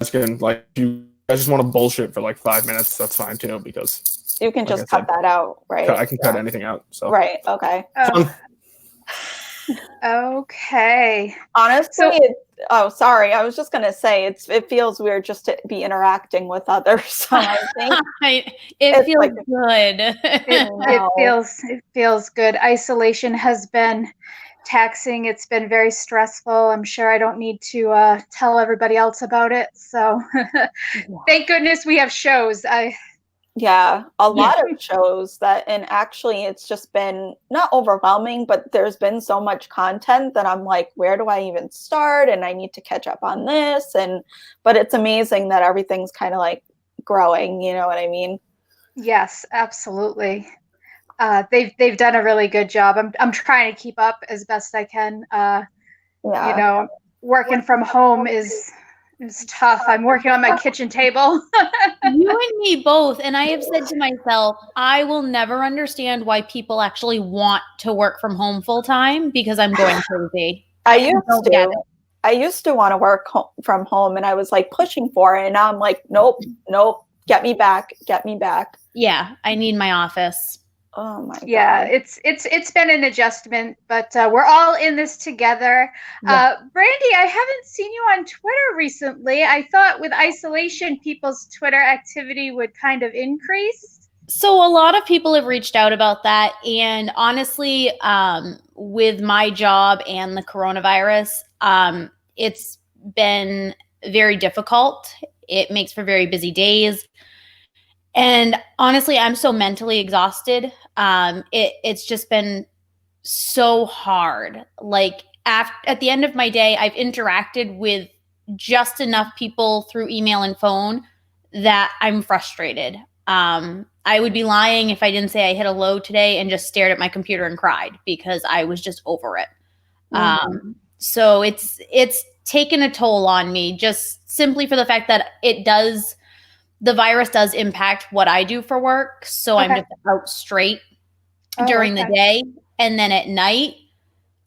That's good. Like, you guys just want to bullshit for like 5 minutes, that's fine too, because you can just cut that out, right? I can cut anything out. So right, okay. Okay. Honestly, sorry, I was just gonna say it feels weird just to be interacting with others. So I think it feels like, good. It feels good. Isolation has been taxing. It's been very stressful. I'm sure I don't need to tell everybody else about it. So thank goodness we have shows. Yeah, a lot of shows that, and actually it's just been not overwhelming, but there's been so much content that I'm like, where do I even start? And I need to catch up on this. But it's amazing that everything's kind of like growing, you know what I mean? Yes, absolutely. They've done a really good job. I'm trying to keep up as best I can. You know, working from home is tough. I'm working on my kitchen table. You and me both. And I have said to myself, I will never understand why people actually want to work from home full time, because I'm going crazy. I used to want to work from home, and I was like pushing for it. And now I'm like, nope, get me back. Yeah, I need my office. Oh my God. Yeah, it's been an adjustment, but we're all in this together. Yeah. Brandy, I haven't seen you on Twitter recently. I thought with isolation, people's Twitter activity would kind of increase. So a lot of people have reached out about that. And honestly, with my job and the coronavirus, it's been very difficult. It makes for very busy days. And honestly, I'm so mentally exhausted. It's just been so hard. Like at the end of my day, I've interacted with just enough people through email and phone that I'm frustrated. I would be lying if I didn't say I hit a low today and just stared at my computer and cried because I was just over it. Mm-hmm. So it's taken a toll on me, just simply for the fact that the virus does impact what I do for work. So I'm just out straight during the day. And then at night,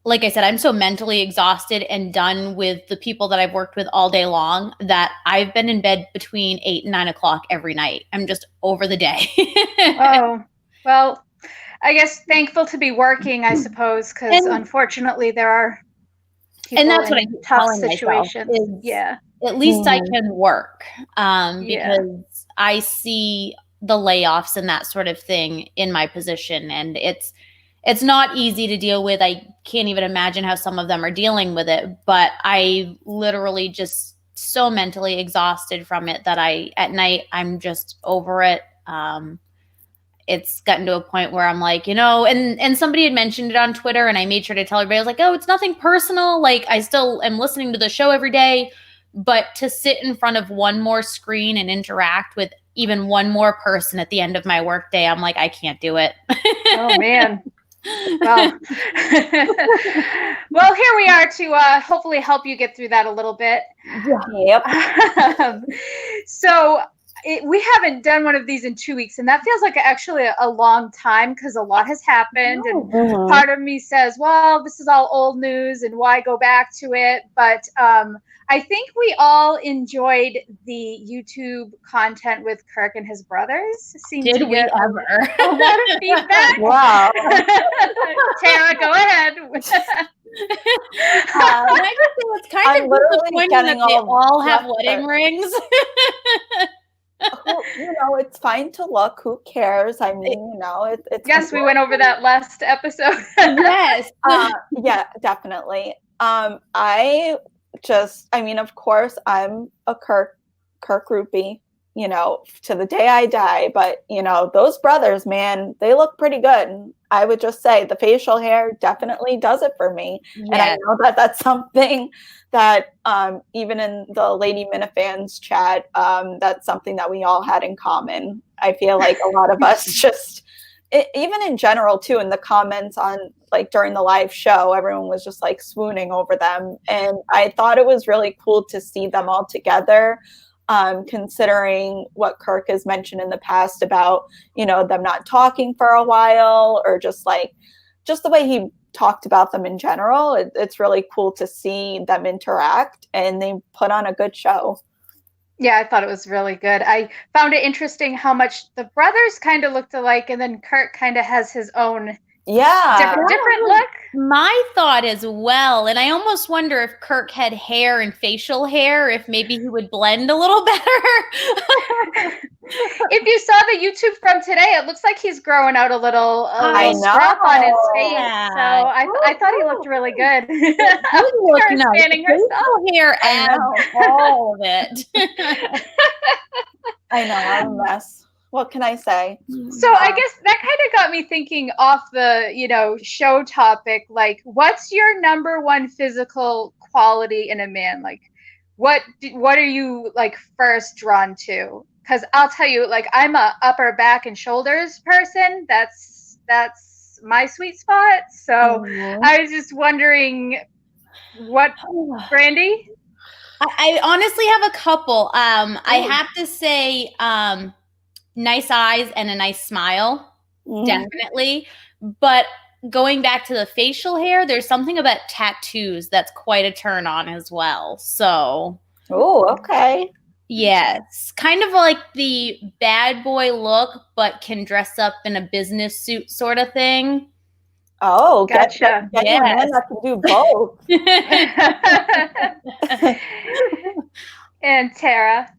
like I said, I'm so mentally exhausted and done with the people that I've worked with all day long that I've been in bed between 8 and 9 o'clock every night. I'm just over the day. Oh, well, I guess thankful to be working, I suppose, because unfortunately there are people and that's what I tough situations. Yeah. At least I can work because I see the layoffs and that sort of thing in my position. And it's not easy to deal with. I can't even imagine how some of them are dealing with it. But I literally just so mentally exhausted from it that at night, I'm just over it. It's gotten to a point where I'm like, and somebody had mentioned it on Twitter and I made sure to tell everybody, I was like, oh, it's nothing personal. Like I still am listening to the show every day. But to sit in front of one more screen and interact with even one more person at the end of my workday, I'm like, I can't do it. Oh, man. Well, well, here we are to hopefully help you get through that a little bit. Yep. So we haven't done one of these in 2 weeks, and that feels like actually a long time because a lot has happened. And part of me says, well, this is all old news, and why go back to it? But I think we all enjoyed the YouTube content with Kirk and his brothers. Did we ever? A lot of feedback. Wow. Tara, go ahead. I just think it's kind of disappointing that they all have wedding rings. It's fine to look. Who cares? I mean, it's. Yes, we went over that last episode. Yes. Yeah, definitely. Of course, I'm a Kirk groupie, to the day I die. But, those brothers, man, they look pretty good. I would just say the facial hair definitely does it for me. Yes. And I know that that's something that even in the Lady Minifans chat, that's something that we all had in common. I feel like a lot of us just, even in general, too, in the comments on like during the live show, everyone was just like swooning over them. And I thought it was really cool to see them all together. Considering what Kirk has mentioned in the past about, them not talking for a while, or just the way he talked about them in general. It's really cool to see them interact, and they put on a good show. Yeah, I thought it was really good. I found it interesting how much the brothers kind of looked alike, and then Kurt kind of has his own different look. My thought as well, and I almost wonder if Kirk had hair and facial hair, if maybe he would blend a little better. If you saw the YouTube from today, it looks like he's growing out a little scruff on his face. Yeah. So I thought he looked really good. Looking Karen's fanning herself. hair and all of it. I know, I'm a mess. What can I say? So I guess that kind of got me thinking off the, show topic, like, what's your number one physical quality in a man? Like, what are you, like, first drawn to? Because I'll tell you, like, I'm a upper back and shoulders person. That's my sweet spot. So I was just wondering, Brandy? I honestly have a couple. I have to say, nice eyes and a nice smile, definitely. But going back to the facial hair, there's something about tattoos that's quite a turn on as well. So, okay. Yes, kind of like the bad boy look, but can dress up in a business suit sort of thing. Oh, gotcha. Get your man that can do both. And Tara?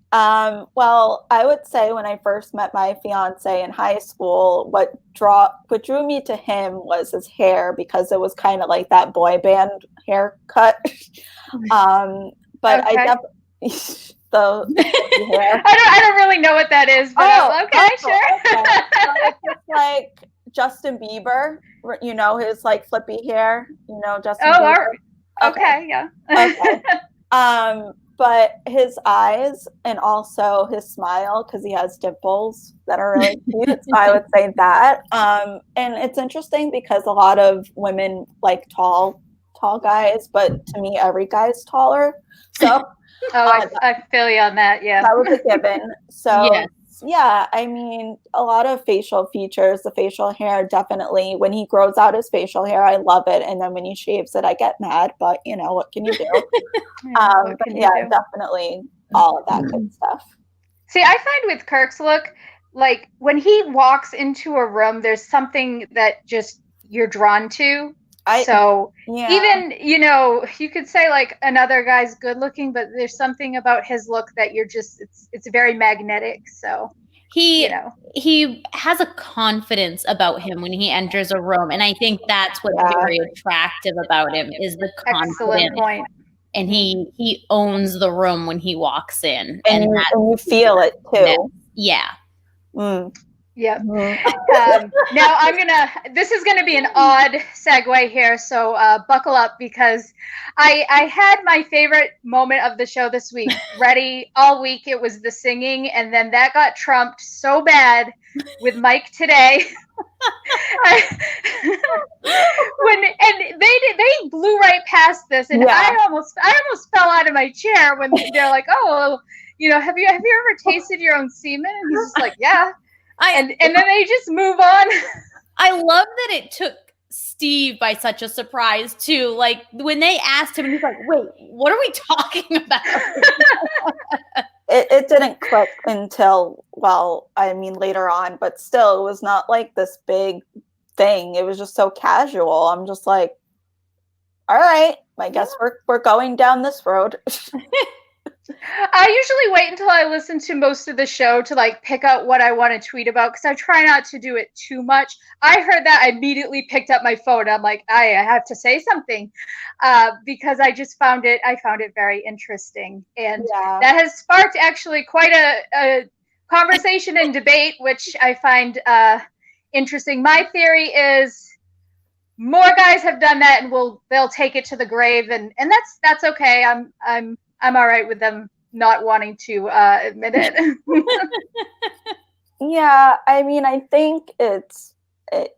Well, I would say when I first met my fiance in high school, what drew me to him was his hair, because it was kind of like that boy band haircut. But okay. I definitely hair. I don't really know what that is, but sure. Okay. So it's just like Justin Bieber, his like flippy hair, Justin Bieber. Okay, yeah. Okay. But his eyes and also his smile, because he has dimples that are really cute. So I would say that. And it's interesting because a lot of women like tall guys, but to me, every guy's taller. So I feel you on that. Yeah, that was a given. So yeah, I mean, a lot of facial features, the facial hair, definitely. When he grows out his facial hair, I love it. And then when he shaves it, I get mad. But what can you do? Definitely all of that good stuff. See, I find with Kirk's look, like when he walks into a room, there's something that just you're drawn to. Even, you could say like another guy's good looking, but there's something about his look that you're just, it's very magnetic. So he has a confidence about him when he enters a room. And I think that's what's very attractive about him is the confidence. Excellent point. And he owns the room when he walks in. And you feel it too. Yeah. Yep. Now this is gonna be an odd segue here, so buckle up, because I had my favorite moment of the show this week. Ready all week, it was the singing, and then that got trumped so bad with Mike today. They blew right past this, and I almost fell out of my chair when they're like, "Oh, have you ever tasted your own semen?" And he's just like, "Yeah." And then they just move on. I love that it took Steve by such a surprise too. Like when they asked him, he's like, "Wait, what are we talking about?" It didn't click until later on, but still, it was not like this big thing. It was just so casual. I'm just like, all right, I guess we're going down this road. I usually wait until I listen to most of the show to like pick out what I want to tweet about, because I try not to do it too much. I heard that, I immediately picked up my phone. I'm like, I have to say something, because I found it very interesting, and that has sparked actually quite a conversation and debate, which I find interesting. My theory is more guys have done that, and they'll take it to the grave, and that's okay. I'm all right with them not wanting to admit it. Yeah, I mean, I think I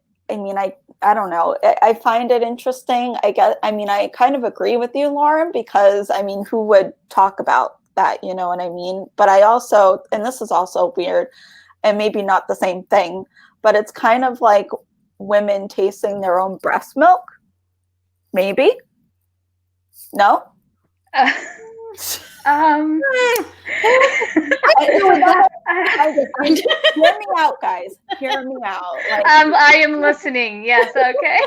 don't know. I find it interesting. I kind of agree with you, Lauren, because who would talk about that? You know what I mean? But I also, and this is also weird, and maybe not the same thing, but it's kind of like women tasting their own breast milk. Maybe? No? different. Hear me out, guys. Hear me out. Like, I am listening. Yes. Okay.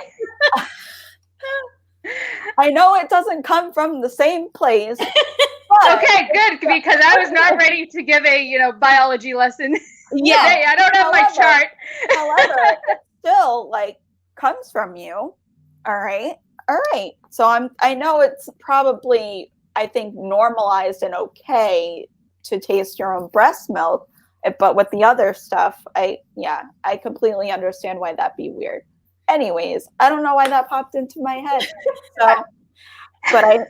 I know it doesn't come from the same place. But Okay, good, because I was not ready to give a biology lesson. Yeah. Today. I don't have my chart. However, it still like comes from you. All right. So I know it's probably, I think, normalized and okay to taste your own breast milk, but with the other stuff, I completely understand why that'd be weird. Anyways, I don't know why that popped into my head. So, but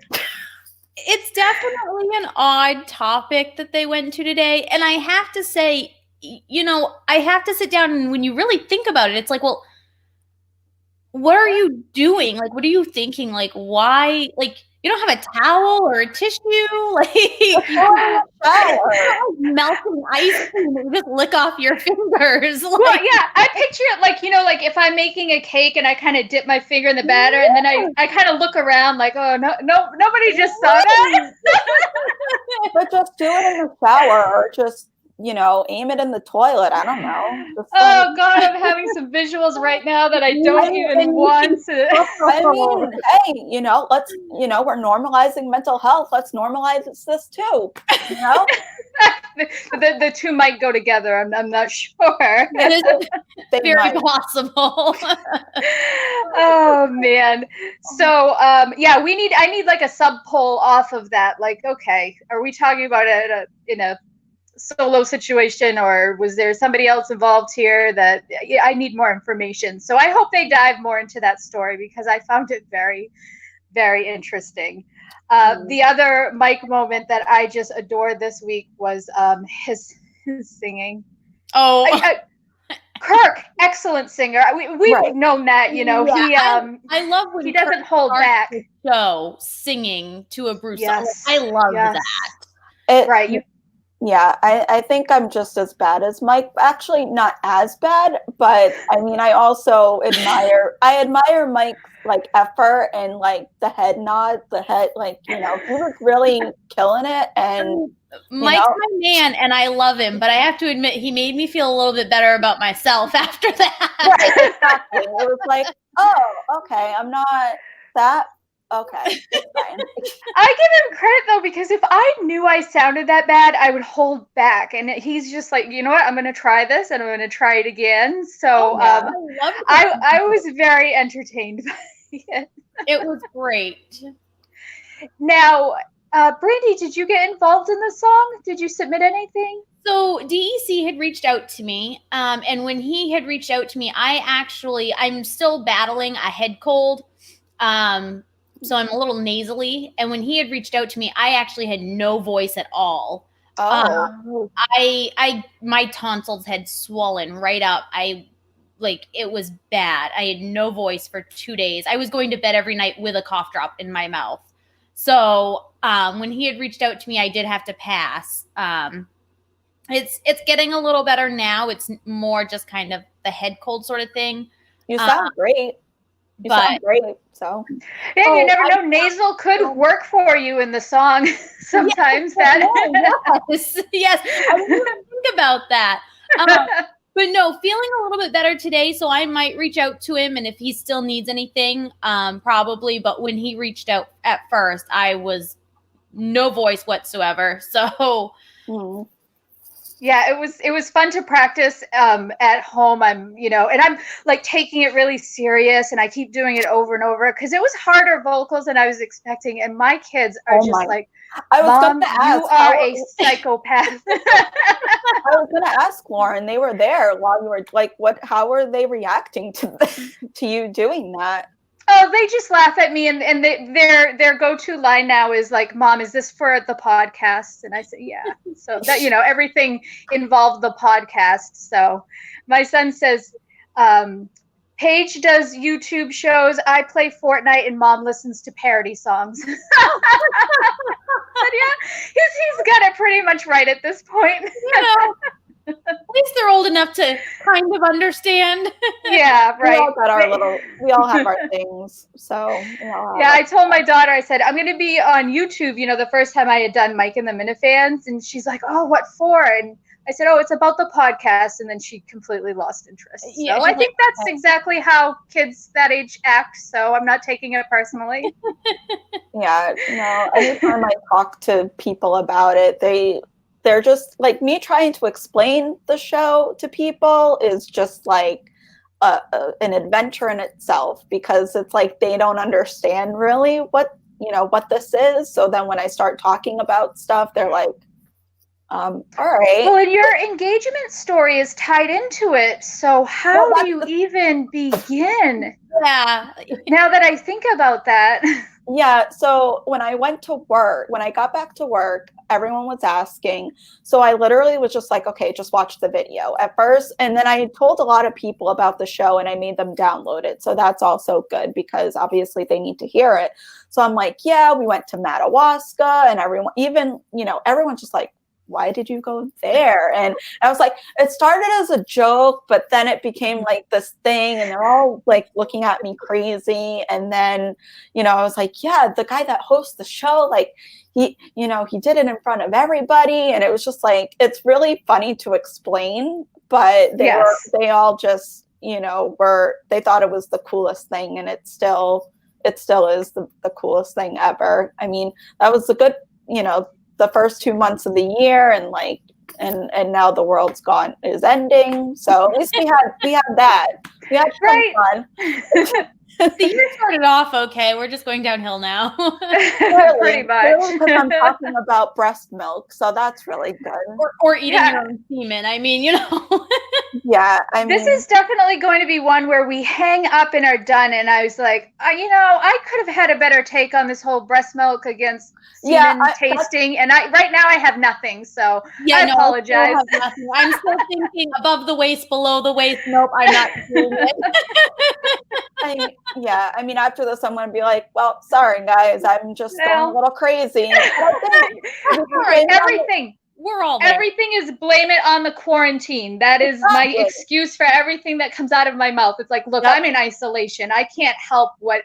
it's definitely an odd topic that they went to today. And I have to say, I have to sit down, and when you really think about it, it's like, well, what are you doing? Like, what are you thinking? Like, why? Like, you don't have a towel or a tissue? Like, melting ice cream and just lick off your fingers. Like, Well, yeah, I picture it like, like if I'm making a cake and I kind of dip my finger in the batter and then I kind of look around like, oh, no, nobody just saw that. But just do it in the shower or just, aim it in the toilet. I don't know. Oh God, I'm having some visuals right now that I don't even want to. I mean, hey, let's, we're normalizing mental health. Let's normalize this too. The two might go together. I'm not sure. Very possible. Oh man. So I need like a sub poll off of that. Like, okay, are we talking about it in a solo situation, or was there somebody else involved here? That I need more information. So I hope they dive more into that story, because I found it very, very interesting. The other Mike moment that I just adored this week was his singing. Oh, Kirk, excellent singer. We've known that, I love when he doesn't Kirk hold back. So singing to a Bruce song. Yes. I love that. Right. Yeah, I think I'm just as bad as Mike. Actually, not as bad, but I mean, I also admire Mike's like effort and like the head nod, like, he was really killing it. And Mike's my man, and I love him, but I have to admit, he made me feel a little bit better about myself after that. Right, exactly. It was like, oh, okay, I'm not that. Okay, it's fine. I give him credit though, because if I knew I sounded that bad, I would hold back. And he's just like, you know what? I'm going to try this, and I'm going to try it again. So I was very entertained by it. It was great. Now, Brandy, did you get involved in the song? Did you submit anything? So DEC had reached out to me, and when he had reached out to me, I'm still battling a head cold. So I'm a little nasally. And when he had reached out to me, I actually had no voice at all. Oh. My tonsils had swollen right up. It was bad. I had no voice for 2 days. I was going to bed every night with a cough drop in my mouth. So when he had reached out to me, I did have to pass. It's getting a little better now. It's more just kind of the head cold sort of thing. You sound great. You sound great. So yeah, you never know. Nasal could work for you in the song sometimes. Yes, I didn't even think about that. But no, feeling a little bit better today, so I might reach out to him, and if he still needs anything, probably. But when he reached out at first, I was no voice whatsoever. So. Yeah, it was fun to practice at home. I'm like taking it really serious, and I keep doing it over and over, because it was harder vocals than I was expecting. And my kids are like, Mom, you are a psychopath. I was going to ask Lauren. They were there while you were like, how were they reacting to you doing that? Oh, they just laugh at me, and their go-to line now is like, Mom, is this for the podcast? And I say, yeah. So that, everything involved the podcast. So my son says, Paige does YouTube shows, I play Fortnite, and Mom listens to parody songs. But yeah, he's got it pretty much right at this point. least they're old enough to kind of understand. Yeah, right. We all have our things. So yeah, I told my daughter, I said, I'm going to be on YouTube, the first time I had done Mike and the Minifans. And she's like, oh, what for? And I said, oh, it's about the podcast. And then she completely lost interest. Yeah, so I think that's exactly how kids that age act. So I'm not taking it personally. Yeah, no, anytime I talk to people about it, they're just like, me trying to explain the show to people is just like an adventure in itself, because it's like they don't understand really what this is. So then when I start talking about stuff, they're like, all right. Well, and your engagement story is tied into it. So how do you even begin? Yeah. Now that I think about that. Yeah. So when I got back to work, everyone was asking. So I literally was just like, okay, just watch the video at first. And then I told a lot of people about the show and I made them download it. So that's also good, because obviously they need to hear it. So I'm like, yeah, we went to Madawaska, and everyone's just like, why did you go there? And I was like, it started as a joke, but then it became like this thing, and they're all like looking at me crazy. And then, I was like, yeah, the guy that hosts the show, like he did it in front of everybody. And it was just like, it's really funny to explain, but they all just, they thought it was the coolest thing. And it still is the coolest thing ever. I mean, that was a good, the first 2 months of the year, and like, and now the world's is ending. So at least we had that. We had some fun. The year started off okay. We're just going downhill now. Pretty much. Because I'm talking about breast milk, so that's really good. Or eating your own semen. I mean, Yeah, this is definitely going to be one where we hang up and are done. And I was like, I could have had a better take on this whole breast milk against semen tasting. And right now I have nothing. So I apologize. I'm still thinking above the waist, below the waist. Nope, I'm not doing it. I mean, after this, I'm going to be like, well, sorry, guys. I'm just going a little crazy. Everything. We're all there. Everything is blame it on the quarantine. That is my excuse for everything that comes out of my mouth. It's like, look, I'm in isolation. I can't help what,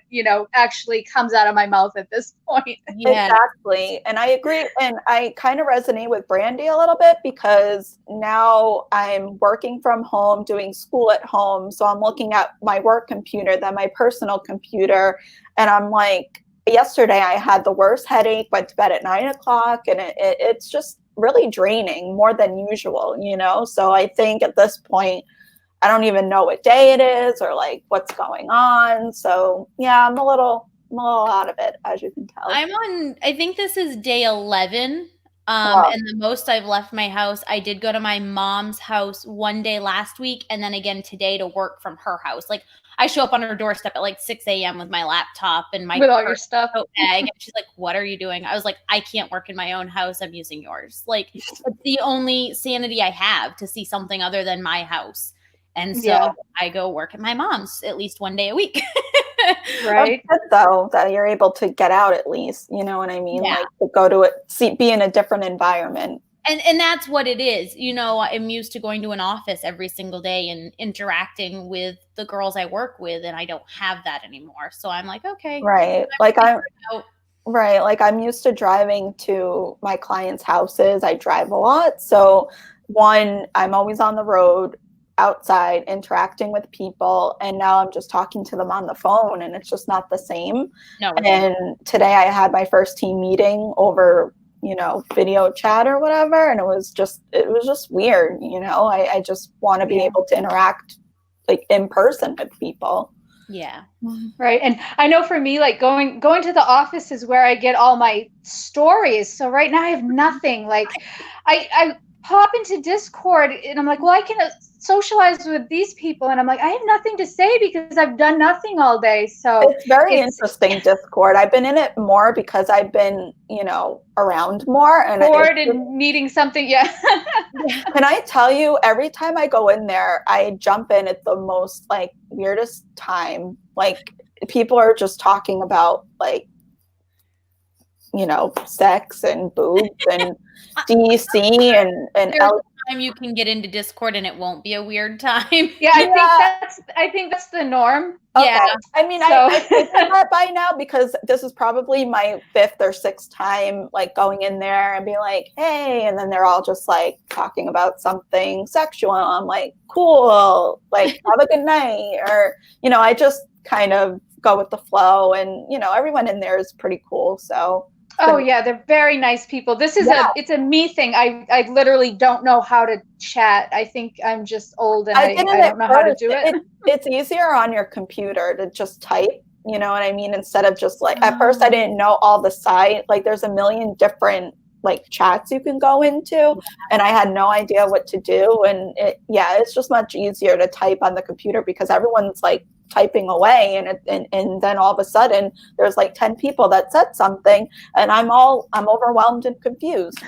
actually comes out of my mouth at this point. Yeah. Exactly. And I agree. And I kind of resonate with Brandy a little bit, because now I'm working from home, doing school at home. So I'm looking at my work computer, then my personal computer. And I'm like, yesterday I had the worst headache, went to bed at 9:00, and it's just really draining, more than usual, so I think at this point I don't even know what day it is or like what's going on. So yeah, I'm a little out of it, as you can tell. I think this is day 11. And the most I've left my house. I did go to my mom's house one day last week, and then again today to work from her house. Like, I show up on her doorstep at like 6 a.m. with my laptop and my with all your stuff. Bag. And she's like, "What are you doing?" I was like, "I can't work in my own house. I'm using yours." Like, it's the only sanity I have to see something other than my house. And so I go work at my mom's at least one day a week. Right. That's good, though, that you're able to get out at least. You know what I mean? Yeah. Like, to go to it, be in a different environment. And that's what it is. I'm used to going to an office every single day and interacting with the girls I work with, and I don't have that anymore. So I'm like, okay. Right. Like I'm used to driving to my clients' houses. I drive a lot. So I'm always on the road, outside, interacting with people, and now I'm just talking to them on the phone, and it's just not the same. No. And today I had my first team meeting over video chat or whatever. And it was just weird. I just want to be able to interact like in person with people. Yeah. Right. And I know for me, like going to the office is where I get all my stories. So right now I have nothing. Like I pop into Discord and I'm like, well, I can socialize with these people. And I'm like, I have nothing to say because I've done nothing all day. So it's very interesting, Discord. I've been in it more because I've been, around more. And bored and needing something. Yeah. Can I tell you, every time I go in there, I jump in at the most like weirdest time. Like, people are just talking about like, sex and boobs and DC and time you can get into Discord and it won't be a weird time. Yeah, I think that's the norm. Okay. Yeah. I mean, So- I figured that by now because this is probably my 5th or 6th time like going in there and being like, hey, and then they're all just like talking about something sexual. I'm like, cool, like have a good night. Or, I just kind of go with the flow, and everyone in there is pretty cool. So Oh yeah, they're very nice people. This is it's a me thing. I literally don't know how to chat. I think I'm just old and I don't know how to do it. It's easier on your computer to just type, you know what I mean? Instead of just like, at first I didn't know all the site, like there's a million different like chats you can go into, and I had no idea what to do. And it's just much easier to type on the computer because everyone's like typing away, and then all of a sudden there's like 10 people that said something, and I'm overwhelmed and confused.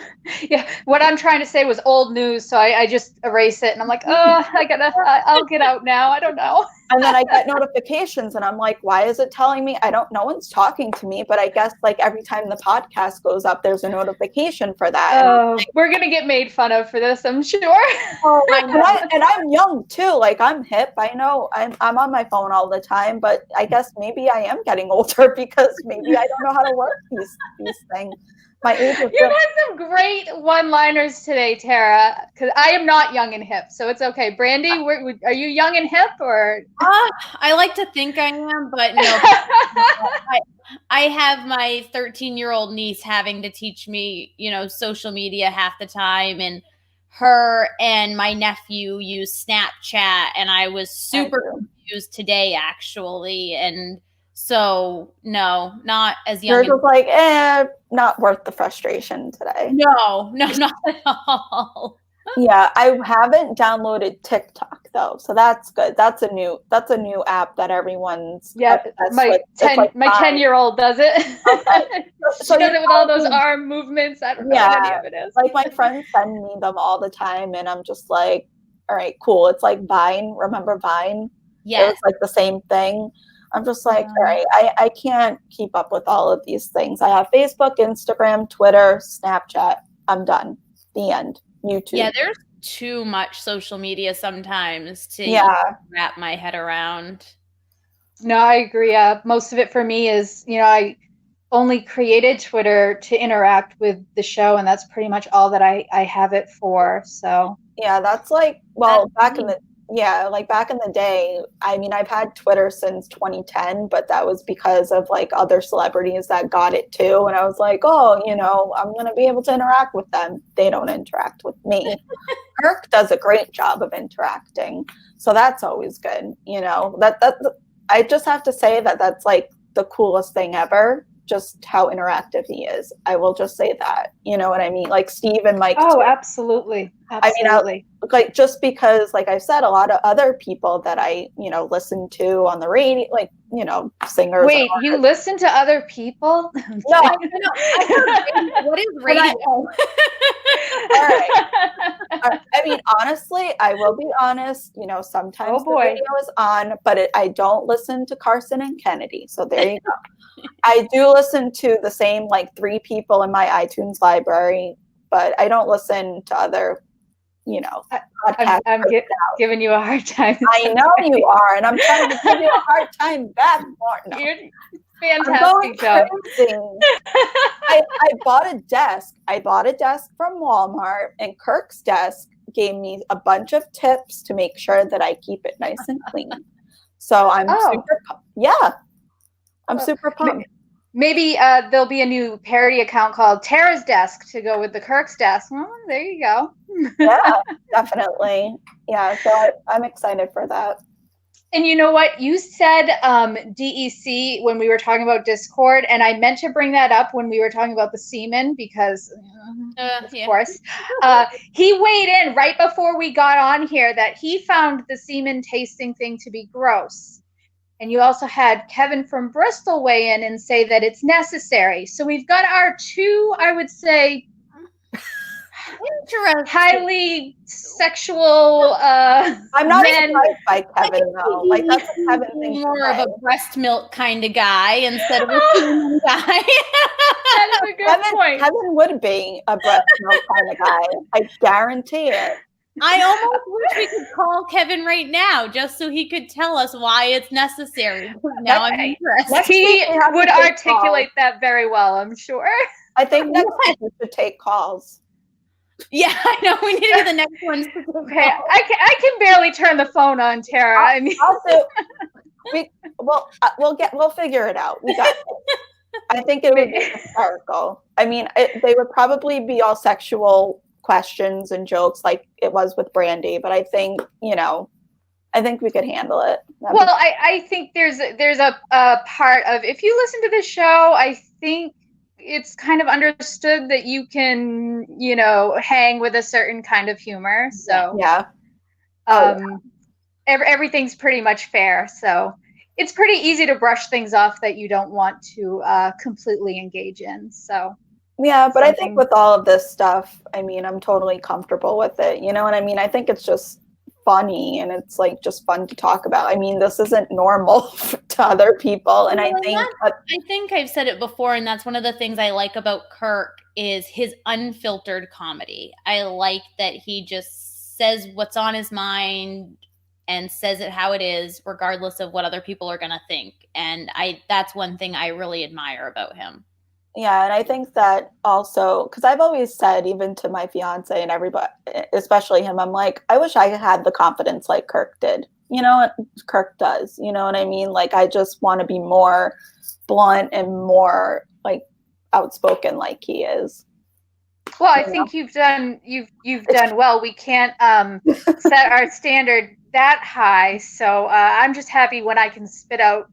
Yeah, what I'm trying to say was old news, so I just erase it, and I'm like, I'll get out now. I don't know. And then I get notifications, and I'm like, why is it telling me? No one's talking to me, but I guess like every time the podcast goes up, there's a notification for that. Oh, we're gonna get made fun of for this, I'm sure. And I'm young too. Like I'm hip. I know I'm on my phone all the time, but I guess maybe I am getting older because maybe I don't know how to work these things. My age is You had some great one-liners today, Tara, because I am not young and hip, so it's okay. Brandy, are you young and hip, or? I like to think I am, but no. I have my 13-year-old niece having to teach me, social media half the time, and her and my nephew use Snapchat, and I was super confused today, actually, and so no, not as young. You're just like, not worth the frustration today. No, not at all. Yeah, I haven't downloaded TikTok though, so that's good. That's a new app that everyone's my 10-year-old does it. Okay. She does it with all those arm movements. I don't know what any of it is. Like my friends send me them all the time, and I'm just like, all right, cool. It's like Vine. Remember Vine? Yeah, it's like the same thing. I'm just like, all right, I can't keep up with all of these things. I have Facebook, Instagram, Twitter, Snapchat. I'm done. The end. YouTube. Yeah, there's too much social media sometimes to wrap my head around. No, I agree. Most of it for me is, I only created Twitter to interact with the show, and that's pretty much all that I have it for. So yeah, that's like, back in the day, I mean, I've had Twitter since 2010, but that was because of like other celebrities that got it too. And I was like, I'm going to be able to interact with them. They don't interact with me. Kirk does a great job of interacting. So that's always good. I just have to say that that's like the coolest thing ever. Just how interactive he is. I will just say that. You know what I mean? Like Steve and Mike. Oh, absolutely. Absolutely. I mean, just because, like I said, a lot of other people that I, listen to on the radio, like, singers. Wait, you listen to other people? No. What is radio? All right. I mean, honestly, I will be honest, sometimes the radio is on, but I don't listen to Carson and Kennedy. So there you go. I do listen to the same, like 3 people in my iTunes library, but I don't listen to other, podcasts. I'm giving you a hard time. I know you are, and I'm trying to give you a hard time back. No. You're fantastic job. I bought a desk. I bought a desk from Walmart, and Kirk's desk gave me a bunch of tips to make sure that I keep it nice and clean. So I'm super pumped. Maybe there'll be a new parody account called Tara's Desk to go with the Kirk's desk. Well, there you go. Yeah, definitely. Yeah, so I'm excited for that. And you know what? You said DEC when we were talking about Discord, and I meant to bring that up when we were talking about the semen because, of course, he weighed in right before we got on here that he found the semen tasting thing to be gross. And you also had Kevin from Bristol weigh in and say that it's necessary. So we've got our 2, I would say, highly sexual I'm not men. surprised by Kevin, though. Like, that's a Kevin thing. More of a breast milk kind of guy instead of a human guy. That is a good point. Kevin would be a breast milk kind of guy. I guarantee it. I almost wish we could call Kevin right now just so he could tell us why it's necessary. Now I'm interested. He would articulate that very well, I'm sure. I think next week we should take calls. Yeah, I know. We need to be the next ones. Okay, I can barely turn the phone on, Tara. I mean, we'll figure it out. We got it. I think it would be hysterical. I mean, they would probably be all sexual questions and jokes like it was with Brandy, but I think, I think we could handle it. I think there's a part of, if you listen to this show, I think it's kind of understood that you can, hang with a certain kind of humor. So yeah. Everything's pretty much fair. So it's pretty easy to brush things off that you don't want to completely engage in. So yeah, but I think with all of this stuff, I mean, I'm totally comfortable with it. You know what I mean? I think it's just funny and it's like just fun to talk about. I mean, this isn't normal to other people. And I think I've said it before, and that's one of the things I like about Kirk is his unfiltered comedy. I like that he just says what's on his mind and says it how it is, regardless of what other people are going to think. And that's one thing I really admire about him. Yeah, and I think that also, because I've always said, even to my fiance and everybody, especially him, I'm like, I wish I had the confidence like Kirk did. Kirk does. You know what I mean? Like, I just want to be more blunt and more like outspoken like he is. Well, I think you've done well. We can't set our standard that high, so I'm just happy when I can spit out,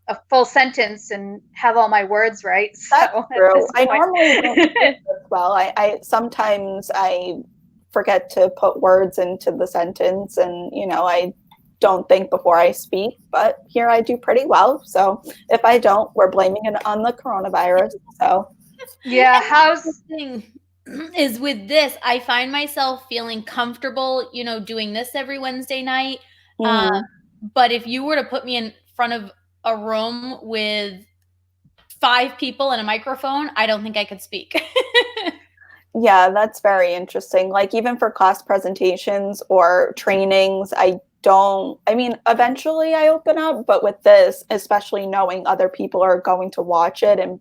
a full sentence and have all my words right. That's true. I normally don't do this well. I sometimes I forget to put words into the sentence, and I don't think before I speak. But here I do pretty well. So if I don't, we're blaming it on the coronavirus. So yeah, how's the thing is with this? I find myself feeling comfortable, doing this every Wednesday night. Mm-hmm. But if you were to put me in front of a room with 5 people and a microphone, I don't think I could speak. Yeah, that's very interesting. Like even for class presentations or trainings, eventually I open up, but with this, especially knowing other people are going to watch it and,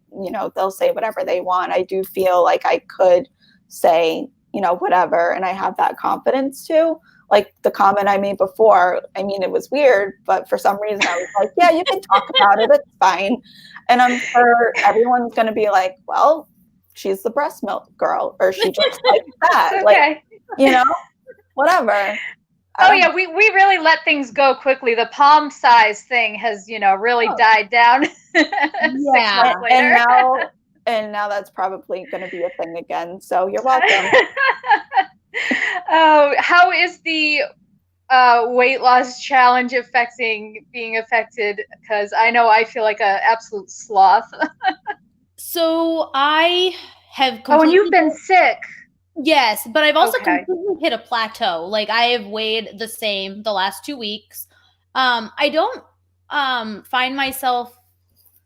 they'll say whatever they want, I do feel like I could say, whatever, and I have that confidence too. Like the comment I made before, it was weird, but for some reason I was like, yeah, you can talk about it. It's fine. And I'm sure everyone's going to be like, well, she's the breast milk girl, or she just like that. Okay. Like, whatever. Oh yeah, we really let things go quickly. The palm size thing has, really died down. Yeah. And now that's probably going to be a thing again. So you're welcome. Oh, how is the weight loss challenge being affected? Because I know I feel like an absolute sloth. So I have and you've been sick. Yes, but I've also completely hit a plateau. Like I have weighed the same the last 2 weeks. I don't find myself,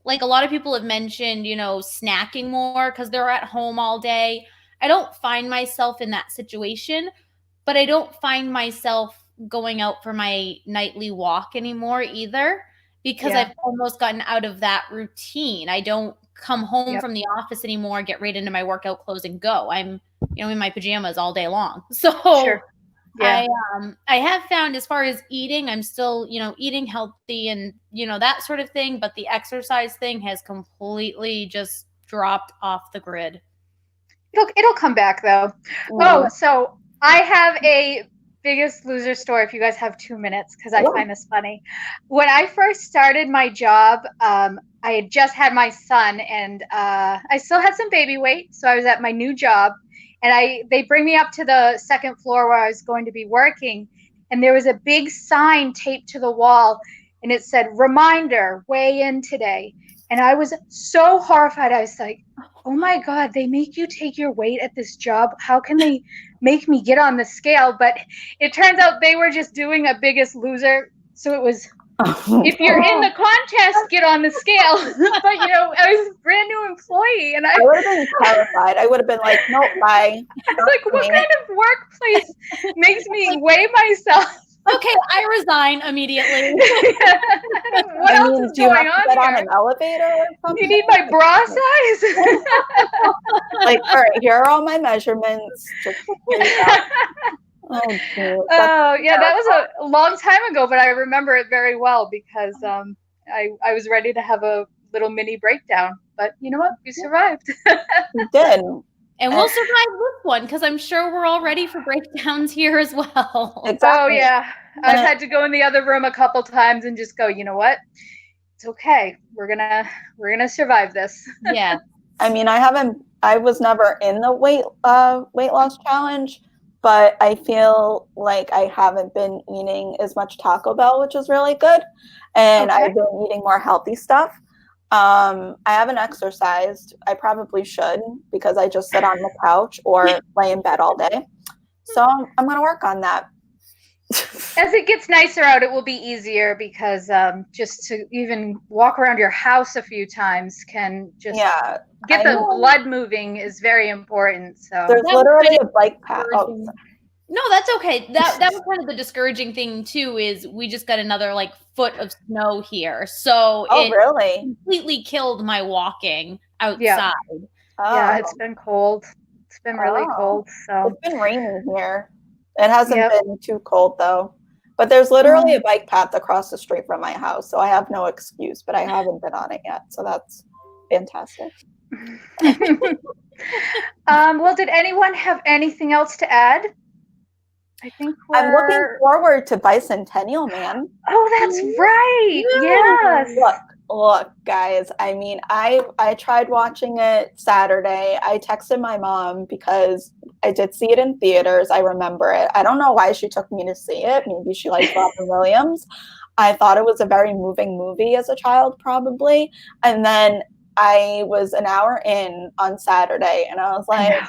like a lot of people have mentioned, snacking more because they're at home all day. I don't find myself in that situation, but I don't find myself going out for my nightly walk anymore either, because I've almost gotten out of that routine. I don't come home from the office anymore, get right into my workout clothes and go. I'm, in my pajamas all day long. So I have found, as far as eating, I'm still, eating healthy and, that sort of thing. But the exercise thing has completely just dropped off the grid. It'll come back though. Oh, so I have a Biggest Loser story if you guys have 2 minutes, because I find this funny. When I first started my job, I had just had my son, and I still had some baby weight. So I was at my new job, and they bring me up to the second floor where I was going to be working, and there was a big sign taped to the wall, and it said, "Reminder, weigh in today." And I was so horrified. I was like, oh my God, they make you take your weight at this job. How can they make me get on the scale? But it turns out they were just doing a Biggest Loser. So it was If you're in the contest, get on the scale. But I was a brand new employee, and I would have been terrified. I would have been like, nope, bye. I was like, what kind of workplace makes me weigh myself? Okay, I resign immediately. What else is going on get here? on an elevator or something? You need my bra size? Like, all right, here are all my measurements. Just figure it out. Oh, yeah, that was a long time ago, but I remember it very well because I was ready to have a little mini breakdown. But you know what? We survived. You did. And we'll survive this one because I'm sure we're all ready for breakdowns here as well. Exactly. Oh yeah, I've had to go in the other room a couple times and just go, you know what? It's okay. We're gonna survive this. Yeah. I mean, I was never in the weight loss challenge, but I feel like I haven't been eating as much Taco Bell, which is really good. And I've been eating more healthy stuff. I haven't exercised. I probably should because I just sit on the couch or lay in bed all day. So I'm going to work on that. As it gets nicer out, it will be easier because just to even walk around your house a few times can just get the blood moving is very important. So there's literally a bike path. Oh, no, that's okay. That was kind of the discouraging thing too. Is we just got another foot of snow here, so it really completely killed my walking outside. Yeah, it's been cold. It's been really cold. So it's been raining here. It hasn't been too cold though. But there's literally a bike path across the street from my house, so I have no excuse. But I haven't been on it yet, so that's fantastic. Well, did anyone have anything else to add? I think I'm looking forward to Bicentennial Man. Oh, that's right. Yes. Look, guys. I mean, I tried watching it Saturday. I texted my mom because I did see it in theaters. I remember it. I don't know why she took me to see it. Maybe she liked Robin Williams. I thought it was a very moving movie as a child, probably. And then I was an hour in on Saturday, and I was like,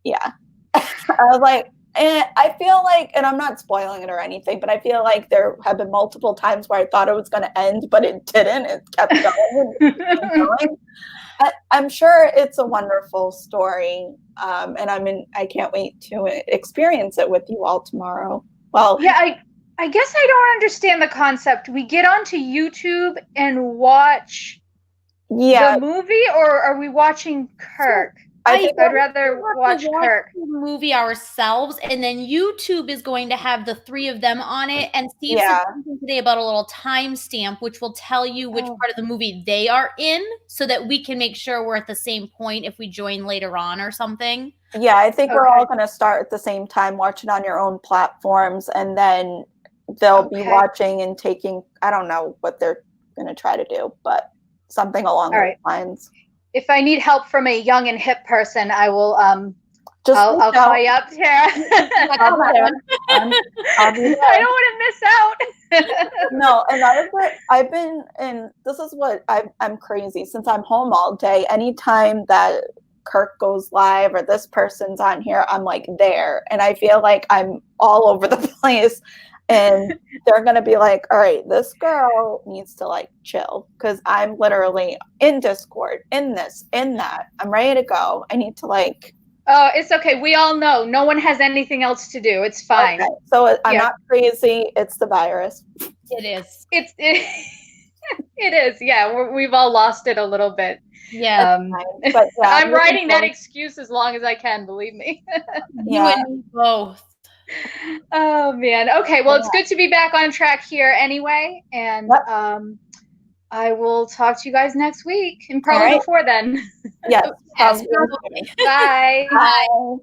yeah. I was like, and I feel like, and I'm not spoiling it or anything, but I feel like there have been multiple times where I thought it was going to end, but it didn't. It kept going and going. I'm sure it's a wonderful story, and I can't wait to experience it with you all tomorrow. Well, yeah, I guess I don't understand the concept. We get onto YouTube and watch the movie, or are we watching Kirk? I'd rather watch Kirk. The movie ourselves, and then YouTube is going to have the three of them on it. And Steve said something today about a little timestamp, which will tell you which part of the movie they are in, so that we can make sure we're at the same point if we join later on or something. Yeah, I think we're all going to start at the same time, watching on your own platforms, and then they'll be watching and taking. I don't know what they're going to try to do, but something along those lines. If I need help from a young and hip person, I will I'll call you up here. I don't want to miss out. No, and I've been, and this is what I'm crazy. Since I'm home all day, anytime that Kirk goes live or this person's on here, I'm like there. And I feel like I'm all over the place. And they're going to be like, all right, this girl needs to chill, because I'm literally in Discord, in this, in that. I'm ready to go. I need to Oh, it's okay. We all know. No one has anything else to do. It's fine. Okay. So I'm not crazy. It's the virus. It is. It is. Yeah. We've all lost it a little bit. Yeah. But I'm writing that excuse as long as I can, believe me. You and me both. Oh man. Okay. Well, it's good to be back on track here anyway. And I will talk to you guys next week, and probably before then. Yes. Bye. Bye.